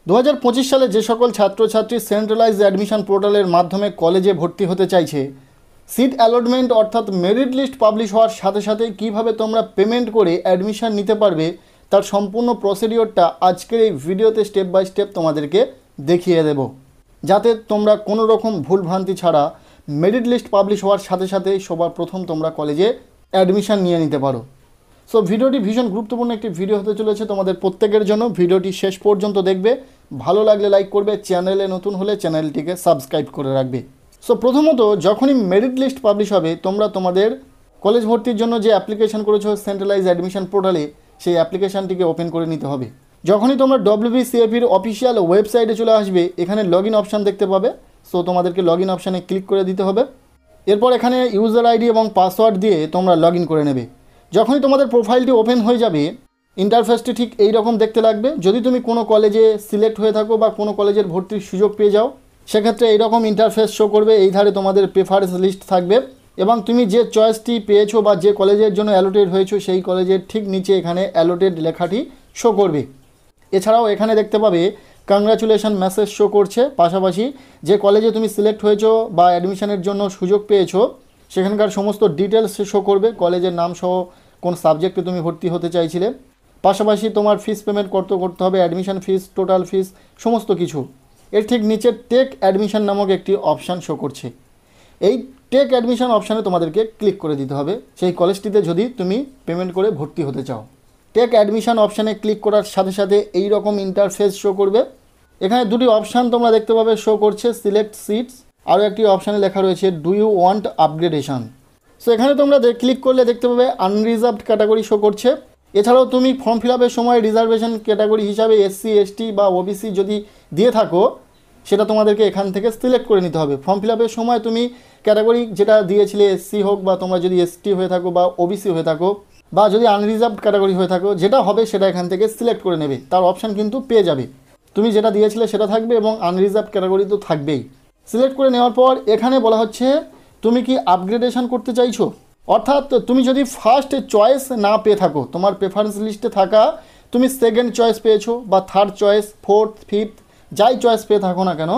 2025 সালে যে সকল ছাত্রছাত্রী সেন্ট্রালাইজড অ্যাডমিশন পোর্টালের মাধ্যমে কলেজে ভর্তি হতে চাইছে, সিট অ্যালটমেন্ট অর্থাৎ মেরিট লিস্ট পাবলিশ হওয়ার সাথে সাথেই কীভাবে তোমরা পেমেন্ট করে অ্যাডমিশন নিতে পারবে তার সম্পূর্ণ প্রসিডিওরটা আজকের এই ভিডিওতে স্টেপ বাই স্টেপ তোমাদেরকে দেখিয়ে দেব, যাতে তোমরা কোনো রকম ভুলভ্রান্তি ছাড়া মেরিট লিস্ট পাবলিশ হওয়ার সাথে সাথেই সবার প্রথম তোমরা কলেজে অ্যাডমিশন নিয়ে নিতে পারো। সো ভিডিওটি ভীষণ গুরুত্বপূর্ণ একটি ভিডিও হতে চলেছে তোমাদের প্রত্যেকের জন্য। ভিডিওটি শেষ পর্যন্ত দেখবে, ভালো লাগলে লাইক করবে, চ্যানেলে নতুন হলে চ্যানেলটিকে সাবস্ক্রাইব করে রাখবে। সো প্রথমত যখনই মেরিট লিস্ট পাবলিশ হবে, তোমরা তোমাদের কলেজ ভর্তির জন্য যে অ্যাপ্লিকেশন করেছো সেন্ট্রালাইজ অ্যাডমিশন পোর্টালে, সেই অ্যাপ্লিকেশানটিকে ওপেন করে নিতে হবে। যখনই তোমরা WBCFEর অফিসিয়াল ওয়েবসাইটে চলে আসবে, এখানে লগ ইন অপশান দেখতে পাবে। সো তোমাদেরকে লগ ইন অপশানে ক্লিক করে দিতে হবে। এরপর এখানে ইউজার আইডি এবং পাসওয়ার্ড দিয়ে তোমরা লগ ইন করে নেবে। যখনই তোমাদের প্রোফাইলটি ওপেন হয়ে যাবে, ইন্টারফেসটি ঠিক এই রকম দেখতে লাগবে। যদি তুমি কোনো কলেজে সিলেক্ট হয়ে থাকো বা কোনো কলেজের ভর্তির সুযোগ পেয়ে যাও, সেক্ষেত্রে এইরকম ইন্টারফেস শো করবে। এই ধারে তোমাদের প্রেফারেন্স লিস্ট থাকবে এবং তুমি যে চয়েসটি পেয়েছো বা যে কলেজের জন্য অ্যালোটেড হয়েছো, সেই কলেজের ঠিক নিচে এখানে অ্যালোটেড লেখাটি শো করবে। এছাড়াও এখানে দেখতে পাবে কংগ্রাচুলেশন মেসেজ শো করছে। পাশাপাশি যে কলেজে তুমি সিলেক্ট হয়েছো বা অ্যাডমিশনের জন্য সুযোগ পেয়েছো, সেখানকার সমস্ত ডিটেলস শো করবে, কলেজের নাম সহ কোন সাবজেক্টে তুমি ভর্তি হতে চাইছিলে। পাশাপাশি তোমার ফিস পেমেন্ট করতে হবে, অ্যাডমিশন ফিস, টোটাল ফিস, সমস্ত কিছু। এর ঠিক নিচে টেক অ্যাডমিশন নামক একটি অপশান শো করছে। এই টেক অ্যাডমিশন অপশানে তোমাদেরকে ক্লিক করে দিতে হবে সেই কলেজটিতে যদি তুমি পেমেন্ট করে ভর্তি হতে চাও। টেক অ্যাডমিশন অপশানে ক্লিক করার সাথে সাথে এই রকম ইন্টারফেস শো করবে। এখানে দুটি অপশান তোমরা দেখতে পাবে শো করছে, সিলেক্ট সিটস, আরও একটি অপশানে লেখা রয়েছে do you want upgradation. So এখানে তোমরা ক্লিক করলে দেখতে পাবে আনরিজার্ভড ক্যাটাগরি শো করছে। এছাড়াও তুমি ফর্ম ফিল আপের সময় রিজার্ভেশন ক্যাটাগরি হিসাবে SC ST বা OBC যদি দিয়ে থাকো, সেটা তোমাদেরকে এখান থেকে সিলেক্ট করে নিতে হবে। ফর্ম ফিল আপের সময় তুমি ক্যাটাগরি যেটা দিয়েছিলে, SC হোক বা তোমরা যদি ST হয়ে থাকো বা OBC হয়ে থাকো বা যদি আনরিজার্ভড ক্যাটাগরি হয়ে থাকো, যেটা হবে সেটা এখান থেকে সিলেক্ট করে নেবে। তার অপশান কিন্তু পেয়ে যাবে, তুমি যেটা দিয়েছিলে সেটা থাকবে এবং আনরিজার্ভড ক্যাটাগরি তো থাকবেই। সিলেক্ট করে নেওয়ার পর এখানে বলা হচ্ছে তুমি কি আপগ্রেডেশন করতে চাইছো, অর্থাৎ তুমি যদি ফার্স্ট চয়েস না পেয়ে থাকো, তোমার প্রেফারেন্স লিস্টে থাকা তুমি সেকেন্ড চয়েস পেয়েছো বা থার্ড চয়েস, ফোর্থ, ফিফথ, যাই চয়েস পেয়ে থাকো না কেন,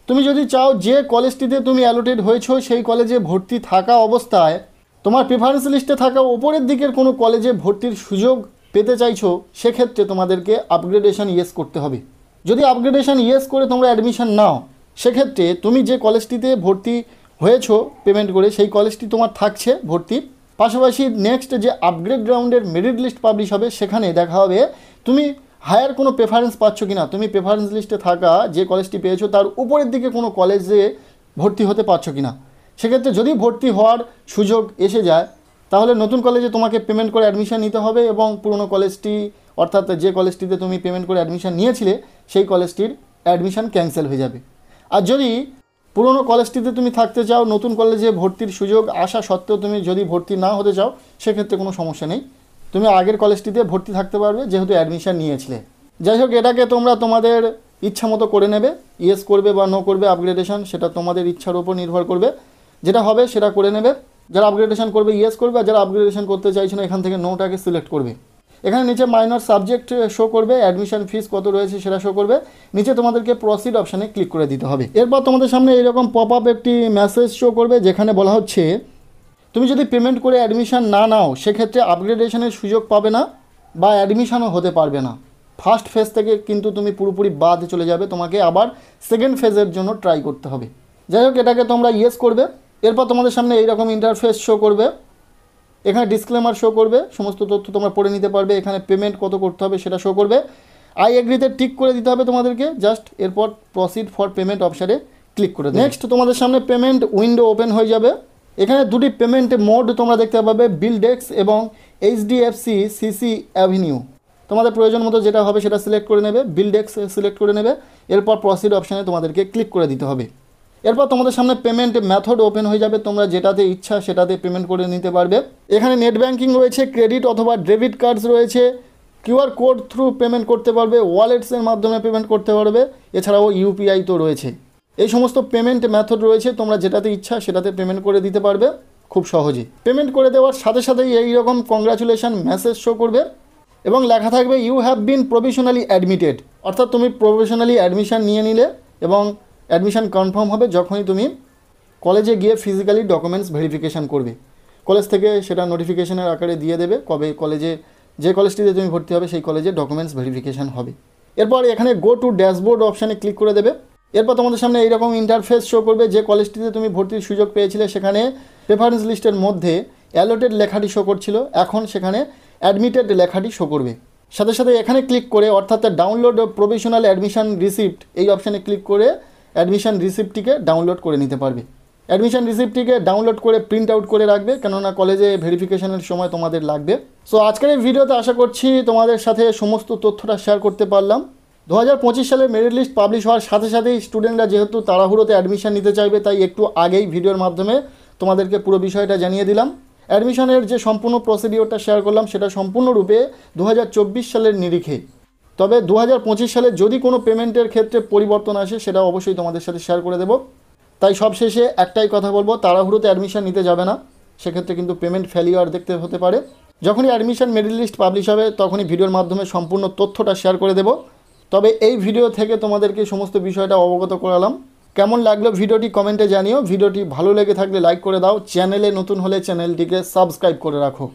তুমি যদি চাও যে কলেজটিতে তুমি অ্যালোটেড হয়েছো সেই কলেজে ভর্তি থাকা অবস্থায় তোমার প্রেফারেন্স লিস্টে থাকা ওপরের দিকের কোনো কলেজে ভর্তির সুযোগ পেতে চাইছো, সেক্ষেত্রে তোমাদেরকে আপগ্রেডেশন ইয়েস করতে হবে। যদি আপগ্রেডেশন ইয়েস করে তোমরা অ্যাডমিশন নাও, সেক্ষেত্রে তুমি যে কলেজটিতে ভর্তি হয়েছো পেমেন্ট করে, সেই কলেজটি তোমার থাকছে ভর্তি। পাশাপাশি নেক্সট যে আপগ্রেড রাউন্ডের মেরিট লিস্ট পাবলিশ হবে, সেখানে দেখা হবে তুমি হায়ার কোনো প্রেফারেন্স পাচ্ছ কি না। তুমি প্রেফারেন্স লিস্টে থাকা যে কলেজটি পেয়েছো তার উপরের দিকে কোনো কলেজে ভর্তি হতে পারছো কি না। সেক্ষেত্রে যদি ভর্তি হওয়ার সুযোগ এসে যায়, তাহলে নতুন কলেজে তোমাকে পেমেন্ট করে অ্যাডমিশন নিতে হবে এবং পুরনো কলেজটি অর্থাৎ যে কলেজটিতে তুমি পেমেন্ট করে অ্যাডমিশন নিয়েছিলে, সেই কলেজটির অ্যাডমিশন ক্যান্সেল হয়ে যাবে। আর যদি পুরনো কলেজটিতে তুমি থাকতে চাও, নতুন কলেজে ভর্তির সুযোগ আসা সত্ত্বেও তুমি যদি ভর্তি না হতে চাও, সেক্ষেত্রে কোনো সমস্যা নেই, তুমি আগের কলেজটিতে ভর্তি থাকতে পারবে যেহেতু অ্যাডমিশন নিয়েছিলে। যাই হোক, এটাকে তোমরা তোমাদের ইচ্ছা মতো করে নেবে, ইয়েস করবে বা নো করবে আপগ্রেডেশন, সেটা তোমাদের ইচ্ছার উপর নির্ভর করবে। যেটা হবে সেটা করে নেবে। যারা আপগ্রেডেশন করবে ইয়েস করবে, আর যারা আপগ্রেডেশন করতে চাইছে না, এখান থেকে নোটাকে সিলেক্ট করবে। এখানে নিচে মাইনর সাবজেক্ট শো করবে, অ্যাডমিশন ফিস কত রয়েছে সেটা শো করবে। নিচে তোমাদেরকে প্রসিড অপশানে ক্লিক করে দিতে হবে। এরপর তোমাদের সামনে এরকম পপ আপ একটি মেসেজ শো করবে, যেখানে বলা হচ্ছে তুমি যদি পেমেন্ট করে অ্যাডমিশন না নাও, সেক্ষেত্রে আপগ্রেডেশনের সুযোগ পাবে না বা অ্যাডমিশনও হতে পারবে না। ফার্স্ট ফেজ থেকে কিন্তু তুমি পুরোপুরি বাদ চলে যাবে, তোমাকে আবার সেকেন্ড ফেজের জন্য ট্রাই করতে হবে। যাই হোক, এটাকে তোমরা ইয়েস করবে। এরপর তোমাদের সামনে এইরকম ইন্টারফেস শো করবে। এখানে ডিসক্লেমার শো করবে, সমস্ত তথ্য তোমরা পড়ে নিতে পারবে। এখানে পেমেন্ট কত করতে হবে সেটা শো করবে। আই এগ্রিতে টিক করে দিতে হবে তোমাদেরকে জাস্ট। এরপর প্রসিড ফর পেমেন্ট অপশানে ক্লিক করে দেবে। নেক্সট তোমাদের সামনে পেমেন্ট উইন্ডো ওপেন হয়ে যাবে। এখানে দুটি পেমেন্ট মোড তোমরা দেখতে পাবে, বিলডেক্স এবং HDFC CC অ্যাভিনিউ। তোমাদের প্রয়োজন মতো যেটা হবে সেটা সিলেক্ট করে নেবে, বিলডেক্স সিলেক্ট করে নেবে। এরপর প্রসিড অপশানে তোমাদেরকে ক্লিক করে দিতে হবে। এরপর তোমাদের সামনে পেমেন্ট মেথড ওপেন হয়ে যাবে, তোমরা যেটাতে ইচ্ছা সেটাতে পেমেন্ট করে নিতে পারবে। এখানে নেট ব্যাঙ্কিং রয়েছে, ক্রেডিট অথবা ডেবিট কার্ডস রয়েছে, QR কোড থ্রু পেমেন্ট করতে পারবে, ওয়ালেটসের মাধ্যমে পেমেন্ট করতে পারবে, এছাড়াও UPI তো রয়েছে। এই সমস্ত পেমেন্ট মেথড রয়েছে, তোমরা যেটাতে ইচ্ছা সেটাতে পেমেন্ট করে দিতে পারবে খুব সহজেই। পেমেন্ট করে দেওয়ার সাথে সাথেই এইরকম কংগ্রাচুলেশন মেসেজ শো করবে এবং লেখা থাকবে you have been provisionally admitted, অর্থাৎ তুমি প্রভিশনালি অ্যাডমিশন নিয়ে নিলে এবং অ্যাডমিশন কনফার্ম হবে যখনই তুমি কলেজে গিয়ে ফিজিক্যালি ডকুমেন্টস ভেরিফিকেশান করবে। কলেজ থেকে সেটা নোটিফিকেশনের আকারে দিয়ে দেবে কবে কলেজে, যে কলেজটিতে তুমি ভর্তি হবে সেই কলেজে ডকুমেন্টস ভেরিফিকেশান হবে। এরপর এখানে গো টু ড্যাশবোর্ড অপশানে ক্লিক করে দেবে। এরপর তোমাদের সামনে এইরকম ইন্টারফেস শো করবে। যে কলেজটিতে তুমি ভর্তির সুযোগ পেয়েছিলে সেখানে প্রেফারেন্স লিস্টের মধ্যে অ্যালোটেড লেখাটি শো করছিল, এখন সেখানে অ্যাডমিটেড লেখাটি শো করবে। সাথে সাথে এখানে ক্লিক করে অর্থাৎ ডাউনলোড প্রভিশনাল অ্যাডমিশন রিসিপ্ট এই অপশানে ক্লিক করে অ্যাডমিশন রিসিপ্টটিকে ডাউনলোড করে নিতে পারবে। অ্যাডমিশন রিসিপ্টটিকে ডাউনলোড করে প্রিন্ট আউট করে রাখবে, কেননা কলেজে ভেরিফিকেশনের সময় তোমাদের লাগবে। সো আজকের এই ভিডিওতে আশা করছি তোমাদের সাথে সমস্ত তথ্যটা শেয়ার করতে পারলাম। 2025 সালে মেরিট লিস্ট পাবলিশ হওয়ার সাথে সাথেই স্টুডেন্টরা যেহেতু তাড়াহুড়োতে অ্যাডমিশন নিতে চাইবে, তাই একটু আগেই ভিডিওর মাধ্যমে তোমাদেরকে পুরো বিষয়টা জানিয়ে দিলাম। অ্যাডমিশনের যে সম্পূর্ণ প্রসিডিওরটা শেয়ার করলাম সেটা সম্পূর্ণরূপে 2024 সালের নিরিখে। তবে 2025 সালে যদি কোনো পেমেন্টের ক্ষেত্রে পরিবর্তন আসে সেটা অবশ্যই তোমাদের সাথে শেয়ার করে দেবো। তাই সবশেষে একটাই কথা বলবো, তাড়াহুড়োতে অ্যাডমিশন নিতে যাবে না, সেক্ষেত্রে কিন্তু পেমেন্ট ফেলিওর দেখতে হতে পারে। যখনই অ্যাডমিশন মেরিট লিস্ট পাবলিশ হবে তখনই ভিডিওর মাধ্যমে সম্পূর্ণ তথ্যটা শেয়ার করে দেবো। তবে এই ভিডিও থেকে তোমাদেরকে সমস্ত বিষয়টা অবগত করালাম। কেমন লাগলো ভিডিওটি কমেন্টে জানিও। ভিডিওটি ভালো লেগে থাকলে লাইক করে দাও, চ্যানেলে নতুন হলে চ্যানেলটিকে সাবস্ক্রাইব করে রাখো।